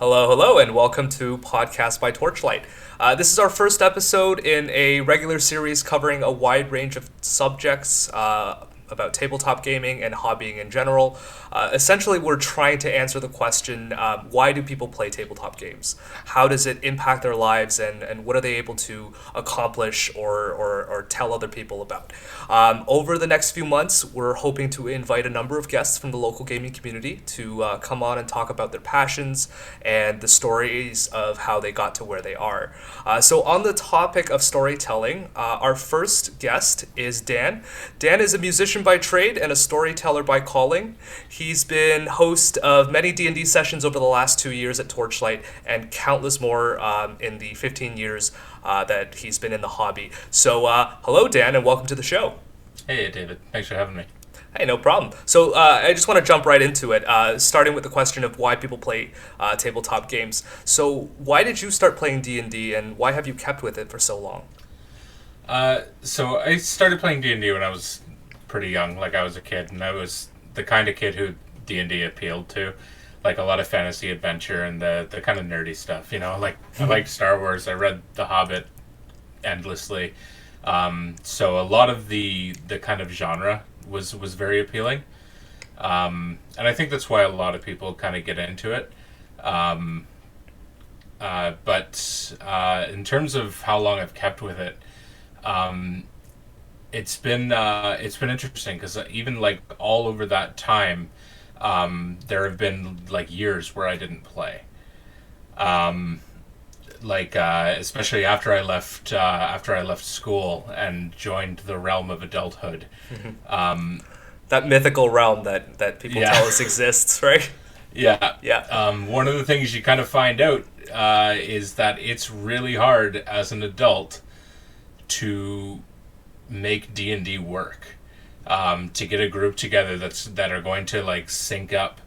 Hello, hello, and welcome to Podcast by Torchlight. This is our first episode in a regular series covering a wide range of subjects about tabletop gaming and hobbying in general. Essentially, we're trying to answer the question, why do people play tabletop games? How does it impact their lives, and what are they able to accomplish or tell other people about? Over the next few months, we're hoping to invite a number of guests from the local gaming community to come on and talk about their passions and the stories of how they got to where they are. So, on the topic of storytelling, our first guest is Dan. Dan is a musician by trade and a storyteller by calling. He's been host of many D&D sessions over the last 2 years at Torchlight and countless more in the 15 years that he's been in the hobby. So, hello, Dan, and welcome to the show. Hey, David. Thanks for having me. Hey, no problem. So I just want to jump right into it, starting with the question of why people play tabletop games. So why did you start playing D&D, and why have you kept with it for so long? So I started playing D&D when I was pretty young, like I was a kid, and I was the kind of kid who D&D appealed to, like a lot of fantasy adventure and the kind of nerdy stuff, like I liked Star Wars, I read The Hobbit endlessly, so a lot of the kind of genre was very appealing, and I think that's why a lot of people kind of get into it, but in terms of how long I've kept with it, it's been interesting because even like all over that time, there have been like years where I didn't play. Especially after I left school and joined the realm of adulthood. That mythical realm that people Yeah. tell us exists, right? Yeah. Yeah. One of the things you kind of find out is that it's really hard as an adult to make D&D work. To get a group together that are going to like sync up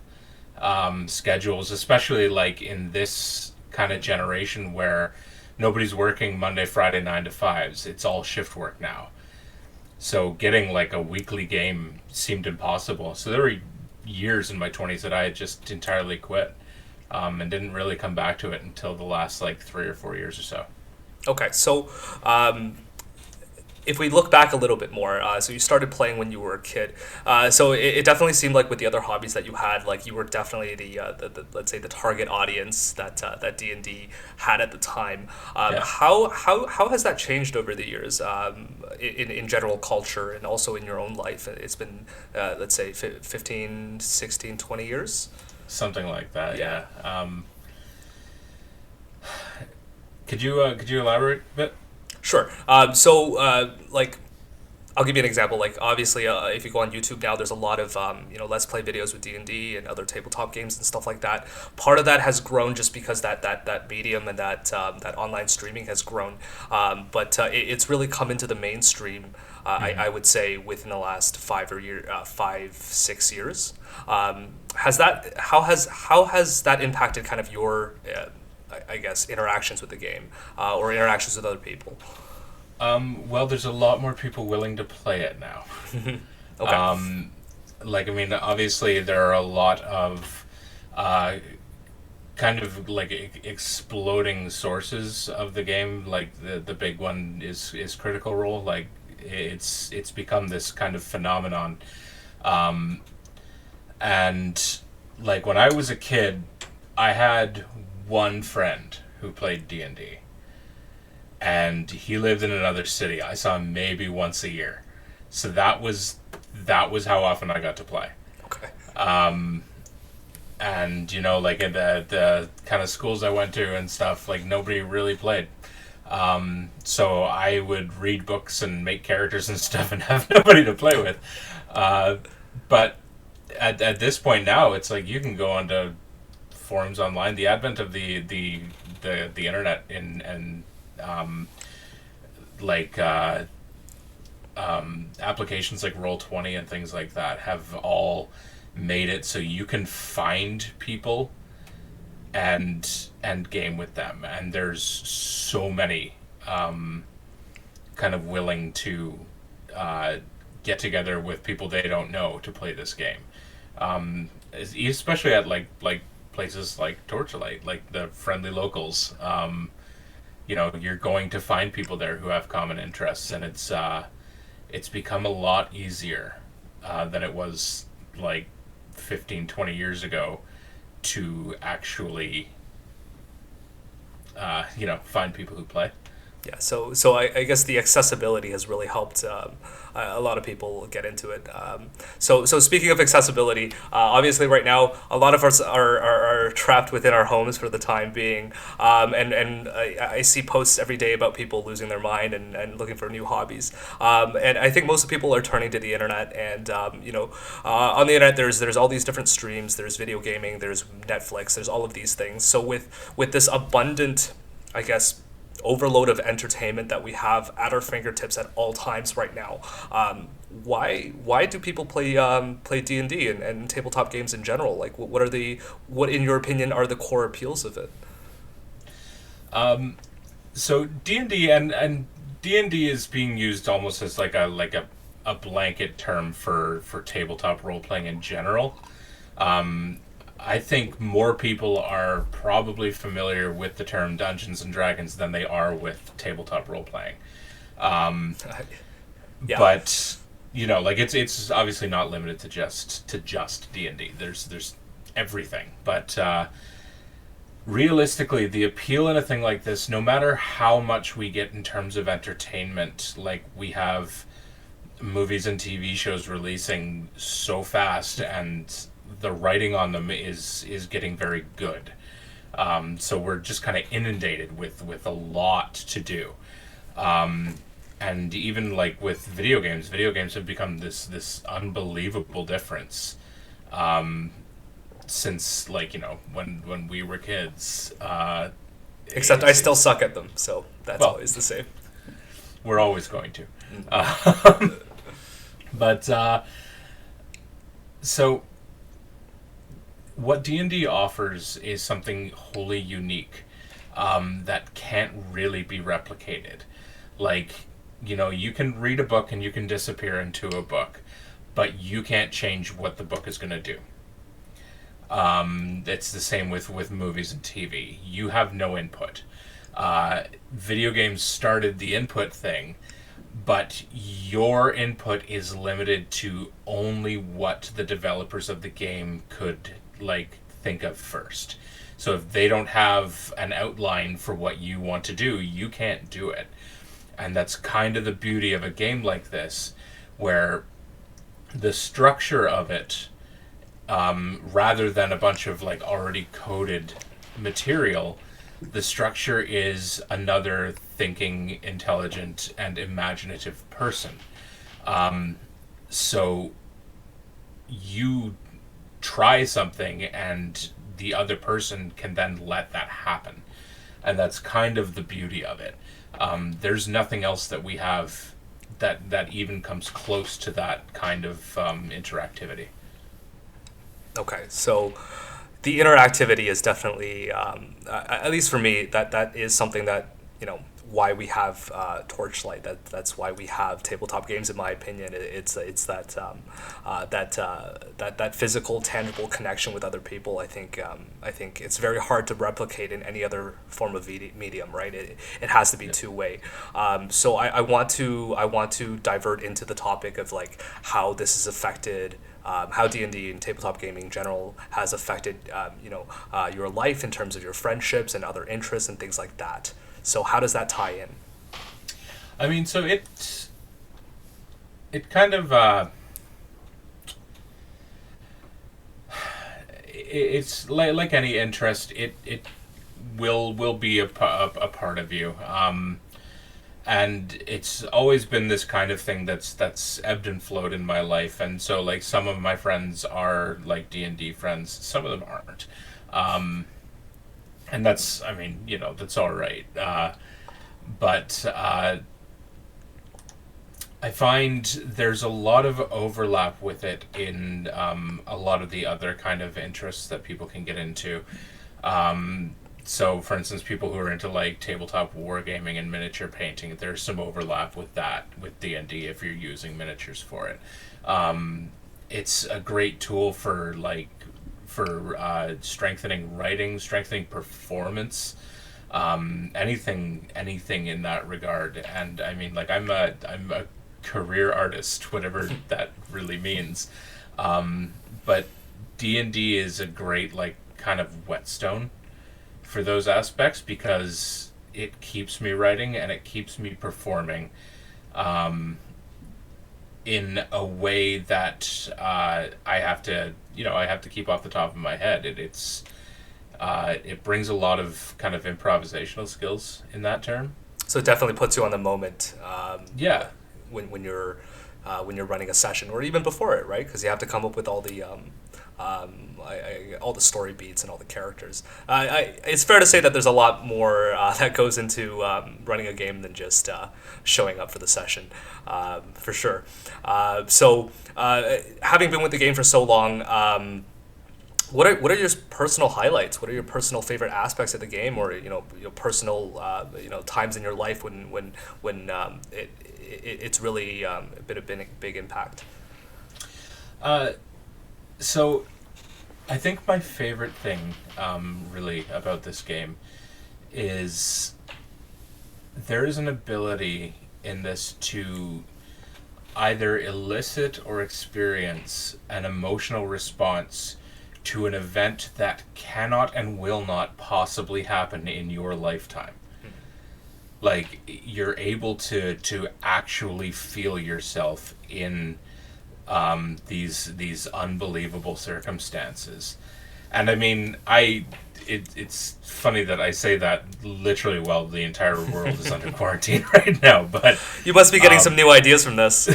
schedules, especially like in this kind of generation where nobody's working Monday, Friday 9 to 5s. It's all shift work now. So getting like a weekly game seemed impossible. So there were years in my 20s that I had just entirely quit, and didn't really come back to it until the last like 3 or 4 years or so. Okay, so if we look back a little bit more, so you started playing when you were a kid. So it definitely seemed like with the other hobbies that you had, like you were definitely the let's say the target audience that D&D had at the time. Yeah. How has that changed over the years, in general culture and also in your own life? It's been let's say 15, 16, 20 years. Something like that, Yeah. yeah. Could you elaborate a bit? Sure. Like, I'll give you an example. Like, obviously, if you go on YouTube now, there's a lot of let's play videos with D&D and other tabletop games and stuff like that. Part of that has grown just because that medium and that online streaming has grown. It's really come into the mainstream. I would say within the last 5, 6 years. How has that impacted kind of your I guess interactions with the game, or interactions with other people? Well, there's a lot more people willing to play it now. Okay. I mean, obviously there are a lot of kind of like exploding sources of the game. Like the big one is Critical Role. Like it's become this kind of phenomenon. And like when I was a kid, I had one friend who played D&D, and he lived in another city. I saw him maybe once a year, so that was how often I got to play. Okay. And like in the kind of schools I went to and stuff, like nobody really played. So I would read books and make characters and stuff and have nobody to play with. But at this point now, it's like you can go onto forums online. The advent of the internet and like applications like Roll20 and things like that have all made it so you can find people and game with them, and there's so many kind of willing to get together with people they don't know to play this game, especially at like places like Torchlight, like the friendly locals. You're going to find people there who have common interests, and it's become a lot easier than it was like 15, 20 years ago to actually find people who play. Yeah, so I guess the accessibility has really helped a lot of people get into it. So speaking of accessibility, obviously right now a lot of us are trapped within our homes for the time being, and I see posts every day about people losing their mind and looking for new hobbies. And I think most of the people are turning to the internet, and on the internet there's all these different streams. There's video gaming, there's Netflix, there's all of these things. So with this abundant, I guess, overload of entertainment that we have at our fingertips at all times right now, why do people play D&D and tabletop games in general? Like, what in your opinion are the core appeals of it? So D&D and D&D is being used almost as like a blanket term for tabletop role playing in general. I think more people are probably familiar with the term Dungeons and Dragons than they are with tabletop role playing. Yeah. But it's obviously not limited to just D&D. There's everything. But realistically, the appeal in a thing like this, no matter how much we get in terms of entertainment, like we have movies and TV shows releasing so fast, and the writing on them is getting very good. So we're just kind of inundated with a lot to do. And even like with video games have become this unbelievable difference since when we were kids. Except I still suck at them, so that's always the same. We're always going to. But so what D&D offers is something wholly unique that can't really be replicated. Like, you can read a book and you can disappear into a book, but you can't change what the book is going to do. It's the same with movies and TV. You have no input. Video games started the input thing, but your input is limited to only what the developers of the game could think of first. So if they don't have an outline for what you want to do, you can't do it. And that's kind of the beauty of a game like this, where the structure of it, rather than a bunch of already coded material, the structure is another thinking, intelligent, and imaginative person. So you try something and the other person can then let that happen. And that's kind of the beauty of it. There's nothing else that we have that even comes close to that kind of interactivity. Okay, so the interactivity is definitely, at least for me, that is something that, why we have Torchlight. That's why we have tabletop games. In my opinion, it's that that physical, tangible connection with other people. I think it's very hard to replicate in any other form of medium. Right? It has to be two-way. So I want to divert into the topic of how this has affected. How D&D and tabletop gaming in general has affected your life in terms of your friendships and other interests and things like that. So how does that tie in? I mean, so it kind of it's like any interest. It will be a part of you. And it's always been this kind of thing that's ebbed and flowed in my life. And so some of my friends are D&D friends, some of them aren't. And that's, that's all right. But I find there's a lot of overlap with it in a lot of the other kind of interests that people can get into. So, for instance, people who are into tabletop wargaming and miniature painting, there's some overlap with that, with D&D, if you're using miniatures for it. It's a great tool for for strengthening writing, strengthening performance, anything in that regard. And I mean, like, I'm a career artist, whatever that really means. But D&D is a great, like, kind of whetstone for those aspects, because it keeps me writing and it keeps me performing in a way that I have to keep off the top of my head. It brings a lot of kind of improvisational skills in that term. So it definitely puts you on the moment. Yeah. When you're running a session, or even before it, right? Because you have to come up with all the all the story beats and all the characters. It's fair to say that there's a lot more that goes into running a game than just showing up for the session, for sure. So having been with the game for so long, what are your personal highlights? What are your personal favorite aspects of the game, or personal times in your life when it's really been a big impact? So I think my favorite thing really about this game is there is an ability in this to either elicit or experience an emotional response to an event that cannot and will not possibly happen in your lifetime. Like, you're able to actually feel yourself in these unbelievable circumstances. And I mean, it's funny that I say that literally while the entire world is under quarantine right now, but you must be getting some new ideas from this.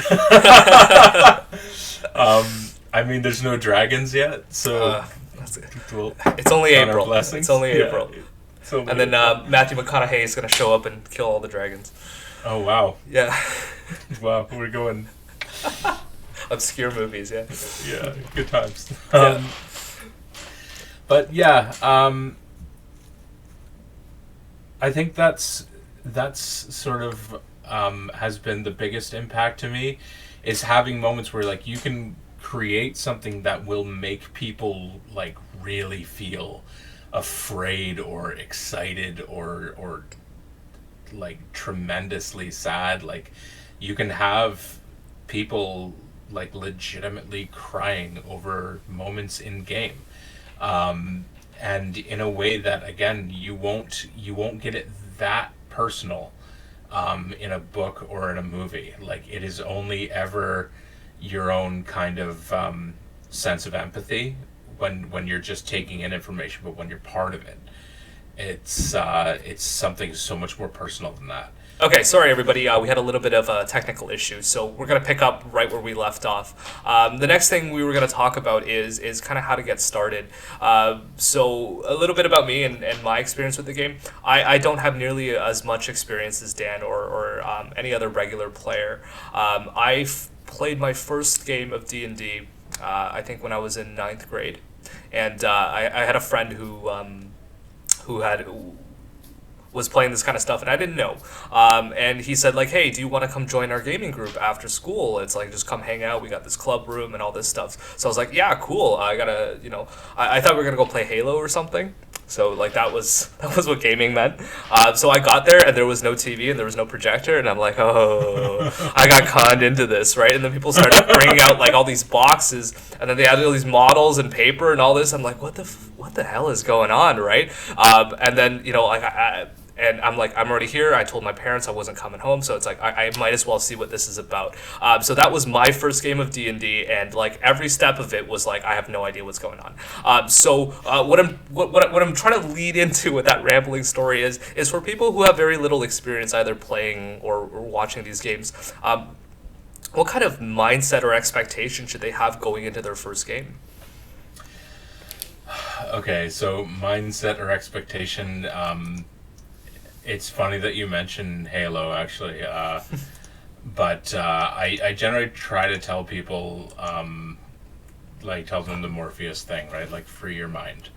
I mean, there's no dragons yet, so it's only April. It's only April. And then Matthew McConaughey is going to show up and kill all the dragons. Oh, wow. Yeah. Wow, we're going... obscure movies, yeah. Yeah, good times. Yeah. But yeah, I think that's sort of has been the biggest impact to me, is having moments where, like, you can create something that will make people, like, really feel afraid or excited or like tremendously sad. Like, you can have people like legitimately crying over moments in game, and in a way that, again, you won't get it that personal in a book or in a movie. Like, it is only ever your own kind of sense of empathy when you're just taking in information. But when you're part of it, it's something so much more personal than that. Okay, sorry everybody, we had a little bit of a technical issue, so we're going to pick up right where we left off. The next thing we were going to talk about is kind of how to get started. So a little bit about me and my experience with the game. I don't have nearly as much experience as Dan or any other regular player. I've played my first game of D&D, I think when I was in 9th grade, and I had a friend who was playing this kind of stuff, and I didn't know. And he said, like, hey, do you want to come join our gaming group after school? It's like, just come hang out. We got this club room and all this stuff. So I was like, yeah, cool. I gotta, I thought we were gonna go play Halo or something. So, like, that was what gaming meant. So I got there, and there was no TV, and there was no projector, and I'm like, oh, I got conned into this, right? And then people started bringing out, like, all these boxes, and then they had all these models and paper and all this. I'm like, what the hell is going on, right? And then, and I'm like, I'm already here. I told my parents I wasn't coming home, so it's like I might as well see what this is about. So that was my first game of D&D, and like every step of it was like I have no idea what's going on. So what I'm trying to lead into with that rambling story is for people who have very little experience either playing or watching these games. What kind of mindset or expectation should they have going into their first game? Okay, so mindset or expectation. It's funny that you mentioned Halo, actually, but I generally try to tell people, tell them the Morpheus thing, right? Like, free your mind.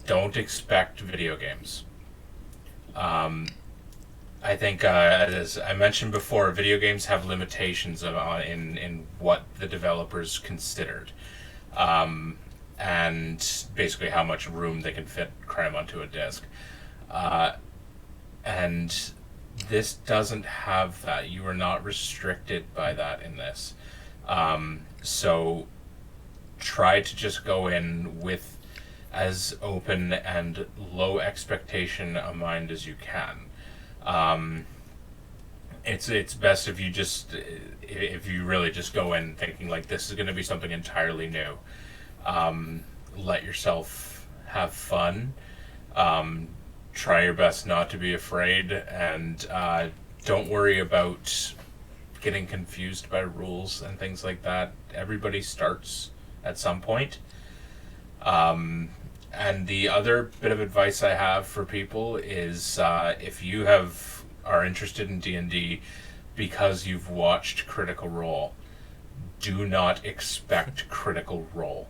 Don't expect video games. I think, as I mentioned before, video games have limitations in what the developers considered. and basically how much room they can cram onto a disc. And this doesn't have that. You are not restricted by that in this. So try to just go in with as open and low expectation a mind as you can. It's best if you really just go in thinking like this is going to be something entirely new. Let yourself have fun. Try your best not to be afraid, and don't worry about getting confused by rules and things like that. Everybody starts at some point. And the other bit of advice I have for people is if you are interested in D&D because you've watched Critical Role, do not expect Critical Role.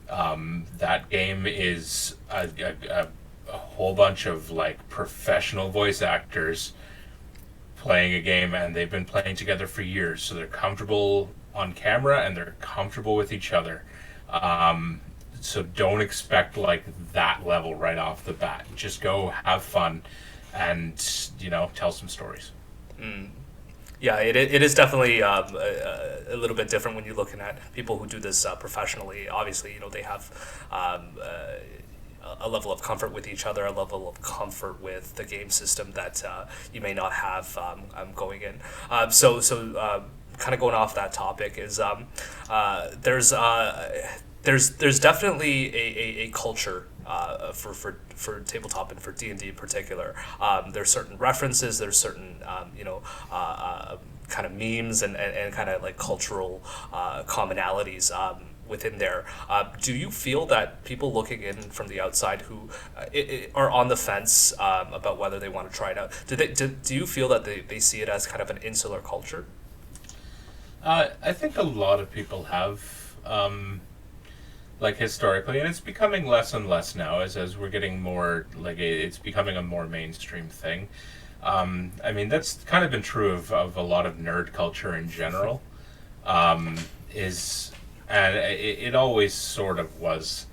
That game is a whole bunch of like professional voice actors playing a game, and they've been playing together for years, so they're comfortable on camera and they're comfortable with each other. So don't expect like that level right off the bat. Just go have fun and tell some stories. Yeah, it is definitely a little bit different when you're looking at people who do this professionally. Obviously, they have a level of comfort with each other, a level of comfort with the game system that you may not have going in. So kind of going off that topic is there's definitely a culture for tabletop and for D&D in particular. There's certain references, there's certain kind of memes and kind of like cultural commonalities within there. Do you feel that people looking in from the outside who are on the fence about whether they want to try it out, do you feel that they see it as kind of an insular culture? I think a lot of people have, like historically, and it's becoming less and less now as we're getting more, like it's becoming a more mainstream thing. I mean, that's kind of been true of a lot of nerd culture in general. And it always sort of was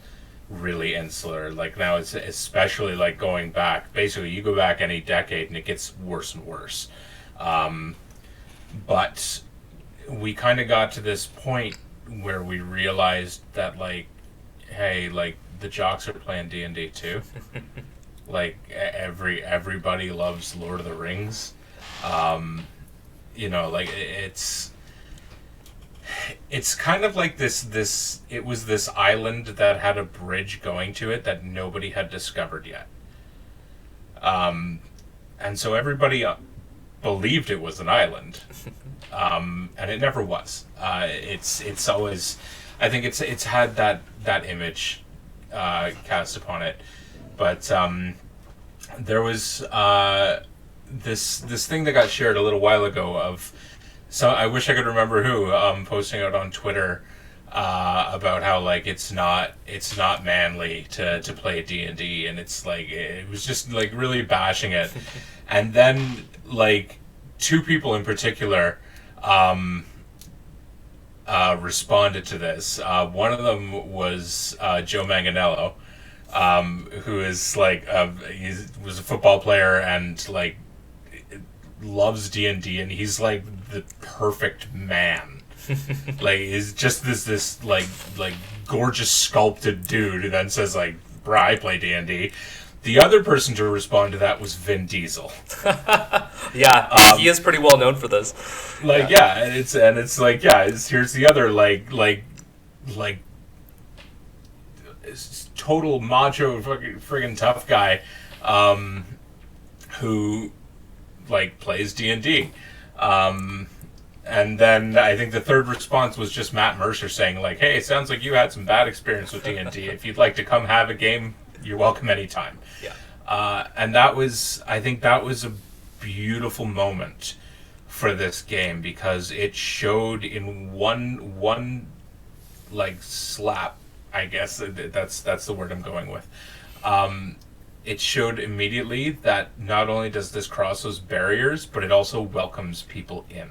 really insular. Like now it's especially like going back, basically you go back any decade and it gets worse and worse. But we kind of got to this point where we realized that like, hey, like the jocks are playing D&D too. Like everybody loves Lord of the Rings. Like it's kind of like this it was this island that had a bridge going to it that nobody had discovered yet. And so everybody believed it was an island. And it never was. It's always, I think it's had that image cast upon it. But there was this thing that got shared a little while ago of, so I wish I could remember who, posting out on Twitter about how like it's not manly to play D&D, and it's like it was just like really bashing it. And then like two people in particular responded to this. One of them was Joe Manganiello, who is like he was a football player and like loves D&D, and he's like the perfect man. Like he's just this like gorgeous sculpted dude who then says like, "Bruh, I play D&D." The other person to respond to that was Vin Diesel. Yeah, he is pretty well known for this. Like yeah, and it's like yeah, here's the other like total macho friggin' tough guy, who like plays D&D. And then I think the third response was just Matt Mercer saying like, "Hey, it sounds like you had some bad experience with D&D. If you'd like to come have a game, you're welcome anytime." Yeah. And I think that was a beautiful moment for this game, because it showed in one like slap, I guess that's the word I'm going with. It showed immediately that not only does this cross those barriers, but it also welcomes people in.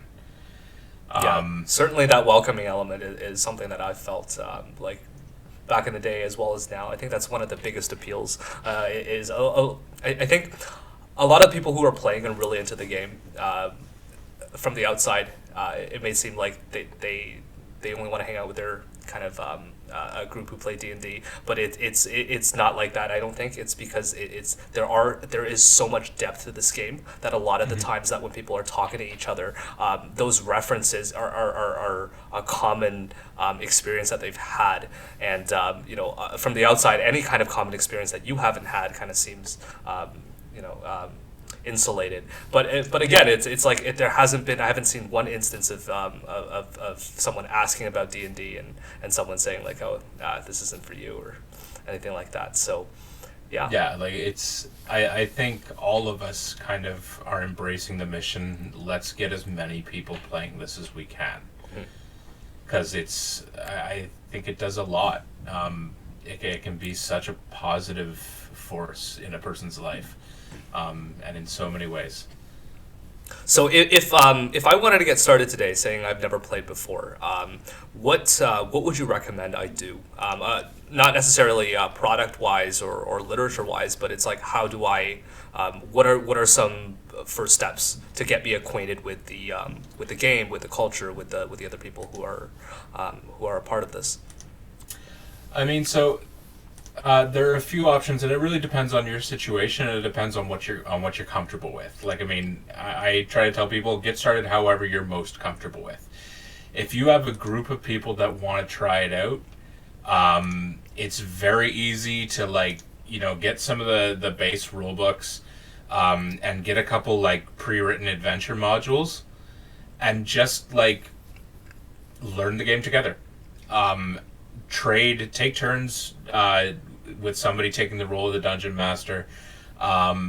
Yeah, certainly that welcoming element is something that I felt like back in the day as well as now. I think that's one of the biggest appeals. I think a lot of people who are playing and really into the game, from the outside, it may seem like they only want to hang out with their kind of a group who play D&D, but it's not like that. I don't think it's because there is so much depth to this game that a lot of the times that when people are talking to each other, those references are a common experience that they've had, and from the outside, any kind of common experience that you haven't had kind of seems insulated. But again, it's like there hasn't been. I haven't seen one instance of someone asking about D&D and someone saying like, oh, this isn't for you or anything like that. So yeah, like I think all of us kind of are embracing the mission. Let's get as many people playing this as we can, because I think it does a lot. It can be such a positive force in a person's life. And in so many ways. So if I wanted to get started today, saying I've never played before, what would you recommend I do? Not necessarily product wise or literature wise, but it's like how do I? What are some first steps to get me acquainted with the game, with the culture, with the other people who are a part of this? I mean, so. There are a few options, and it really depends on your situation, and it depends on what you're comfortable with. Like, I mean, I try to tell people, get started however you're most comfortable with. If you have a group of people that want to try it out, it's very easy to get some of the base rule books, and get a couple pre-written adventure modules, and just learn the game together. Take turns with somebody taking the role of the dungeon master, or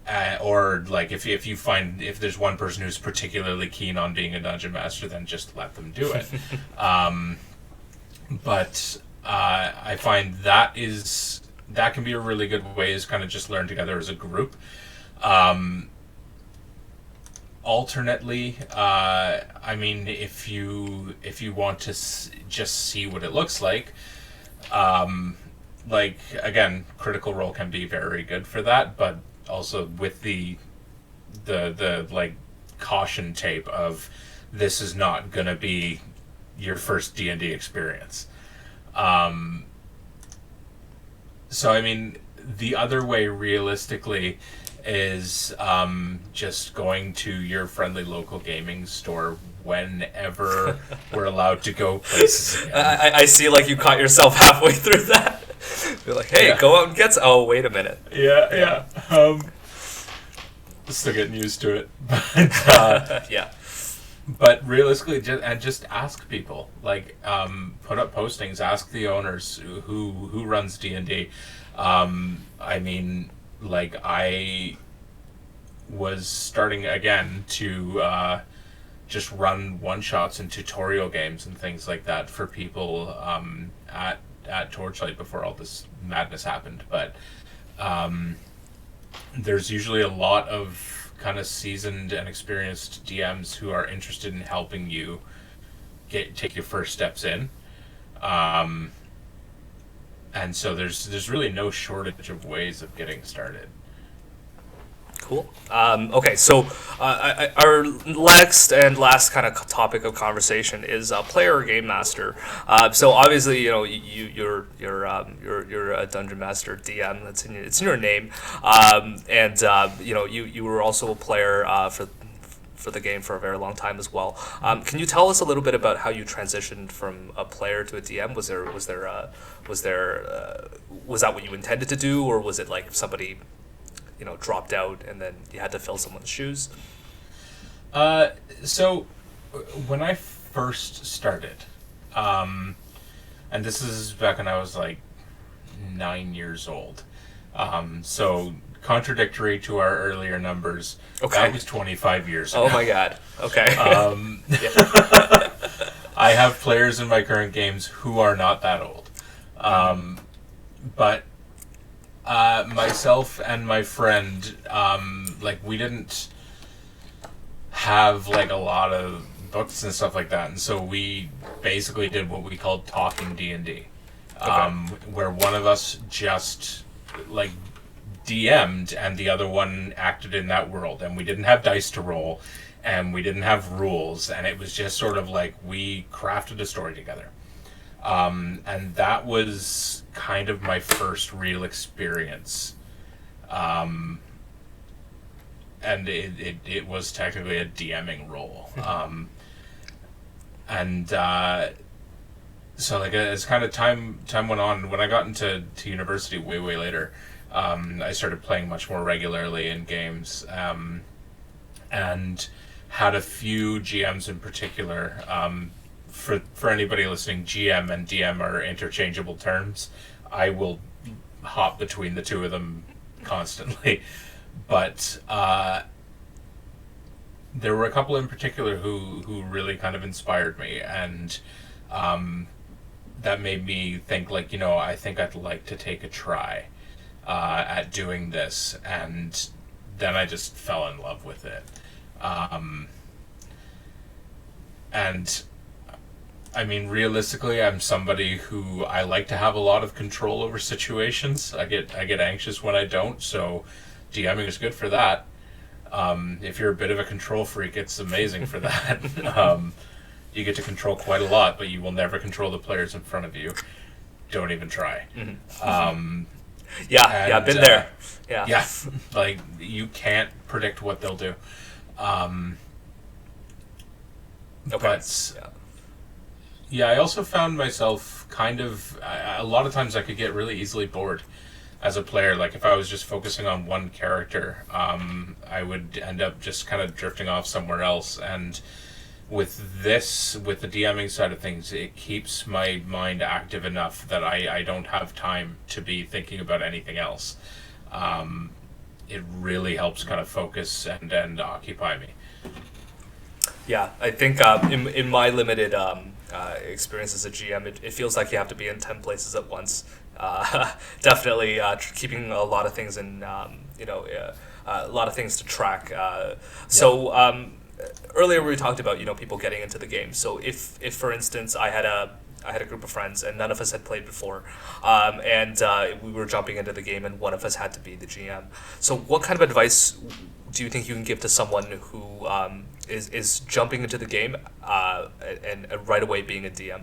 if you find if there's one person who's particularly keen on being a dungeon master, then just let them do it. But I find that can be a really good way, is kind of just learn together as a group. Alternately, I mean, if you want to just see what it looks like, again, Critical Role can be very good for that, but also with the caution tape of this is not gonna be your first D&D experience. So I mean, the other way realistically is just going to your friendly local gaming store whenever we're allowed to go places again. I see you caught yourself halfway through that. You're like, hey, go out and get some. Oh, wait a minute. Yeah. Still getting used to it. But, yeah. But realistically, just ask people. Put up postings, ask the owners who runs D&D. I mean, I was starting again to just run one-shots and tutorial games and things like that for people at Torchlight before all this madness happened. But there's usually a lot of kind of seasoned and experienced DMs who are interested in helping you take your first steps in. And so there's really no shortage of ways of getting started. Cool. Okay, so our next and last kind of topic of conversation is player or game master. So obviously, you're a dungeon master DM. That's it's in your name, and you were also a player for the game for a very long time as well. Can you tell us a little bit about how you transitioned from a player to a DM? Was that what you intended to do, or was it like somebody dropped out and then you had to fill someone's shoes? So when I first started, and this is back when I was 9 years old, so contradictory to our earlier numbers, okay. That was 25 years ago. Oh my god. Okay. I have players in my current games who are not that old. But myself and my friend, we didn't have a lot of books and stuff like that, and so we basically did what we called talking D&D. Okay. where one of us just like DM'd and the other one acted in that world, and we didn't have dice to roll, and we didn't have rules, and it was just sort of like we crafted a story together. And that was kind of my first real experience. And it was technically a DMing role. And so like as kind of time went on, when I got into university way later, I started playing much more regularly in games, and had a few GMs in particular. For anybody listening, GM and DM are interchangeable terms. I will hop between the two of them constantly, but there were a couple in particular who really kind of inspired me, and that made me think, like, I think I'd like to take a try at doing this, and then I just fell in love with it. And I mean, realistically, I'm somebody who I like to have a lot of control over situations. I get anxious when I don't, so DMing is good for that. If you're a bit of a control freak, it's amazing for that. You get to control quite a lot, but you will never control the players in front of you. Don't even try. Yeah, been there. Yeah, like, you can't predict what they'll do. Okay. But yeah, I also found myself kind of, a lot of times I could get really easily bored as a player. Like, if I was just focusing on one character, I would end up just kind of drifting off somewhere else. And with the DMing side of things, it keeps my mind active enough that I don't have time to be thinking about anything else. It really helps kind of focus and occupy me. Yeah, I think in my limited experience as a GM, it feels like you have to be in 10 places at once. Definitely keeping a lot of things in, a lot of things to track. So earlier we talked about, people getting into the game. So if for instance I had a group of friends and none of us had played before, and we were jumping into the game and one of us had to be the GM. So what kind of advice do you think you can give to someone who is jumping into the game and right away being a DM?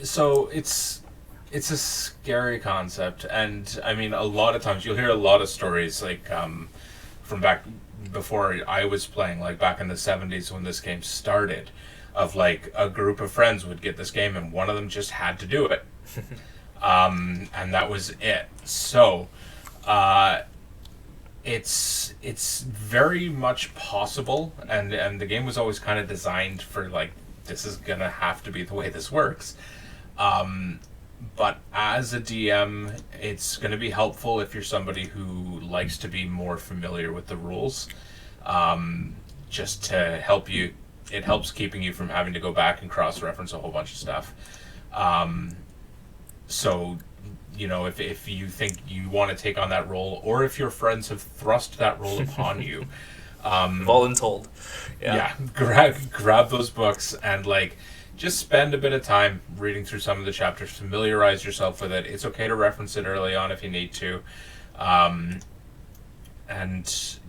So it's a scary concept, and I mean, a lot of times you'll hear a lot of stories like from back before I was playing, like back in the 70s when this game started, of like a group of friends would get this game and one of them just had to do it. And that was it. So it's very much possible, and the game was always kind of designed for, like, this is gonna have to be the way this works. But as a DM, it's going to be helpful if you're somebody who likes to be more familiar with the rules, just to help you. It helps keeping you from having to go back and cross-reference a whole bunch of stuff. So, if you think you want to take on that role, or if your friends have thrust that role upon you, Voluntold. Yeah, grab those books and, like, just spend a bit of time reading through some of the chapters. Familiarize yourself with it. It's okay to reference it early on if you need to. And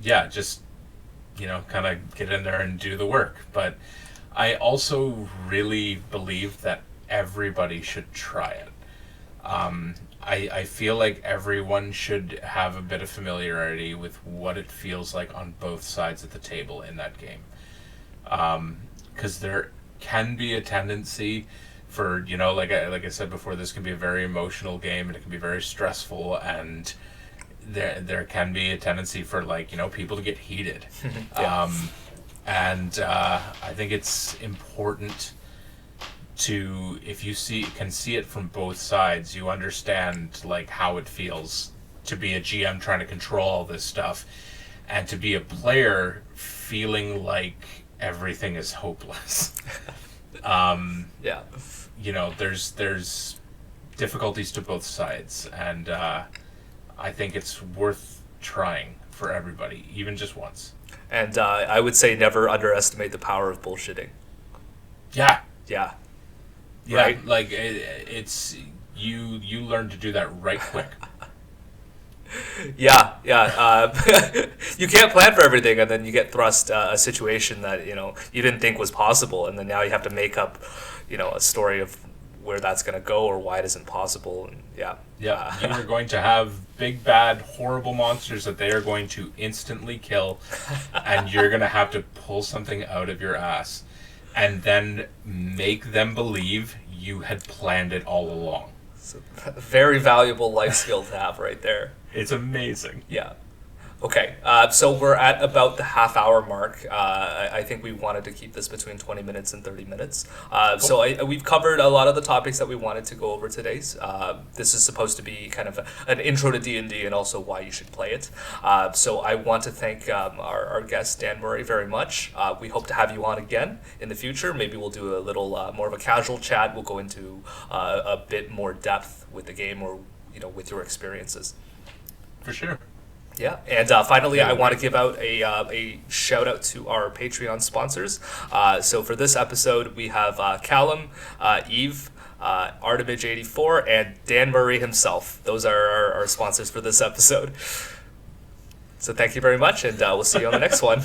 yeah, just, kind of get in there and do the work. But I also really believe that everybody should try it. I feel like everyone should have a bit of familiarity with what it feels like on both sides of the table in that game. Because there can be a tendency for, like I said before, this can be a very emotional game and it can be very stressful, and there can be a tendency for, like, people to get heated. Yeah. And I think it's important to, if you can see it from both sides, you understand, like, how it feels to be a GM trying to control all this stuff, and to be a player feeling like everything is hopeless. Yeah. There's difficulties to both sides, and I think it's worth trying for everybody, even just once. And I would say never underestimate the power of bullshitting. Yeah. Yeah. Yeah, right? like it's you learn to do that right quick. Yeah, yeah. You can't plan for everything, and then you get thrust a situation that you didn't think was possible, and then now you have to make up, a story of where that's going to go or why it isn't possible. And yeah, Yeah, you are going to have big, bad, horrible monsters that they are going to instantly kill, and you're going to have to pull something out of your ass and then make them believe you had planned it all along. it's a very valuable life skill to have right there. It's amazing. Yeah. Okay, so we're at about the half-hour mark. I think we wanted to keep this between 20 minutes and 30 minutes. We've covered a lot of the topics that we wanted to go over today. This is supposed to be kind of an intro to D&D and also why you should play it. So I want to thank our guest, Dan Murray, very much. We hope to have you on again in the future. Maybe we'll do a little more of a casual chat. We'll go into a bit more depth with the game or, with your experiences. For sure. Yeah, and finally, I want to give out a shout out to our Patreon sponsors. So for this episode, we have Callum, Eve, Artemage84, and Dan Murray himself. Those are our sponsors for this episode. So thank you very much, and we'll see you on the next one.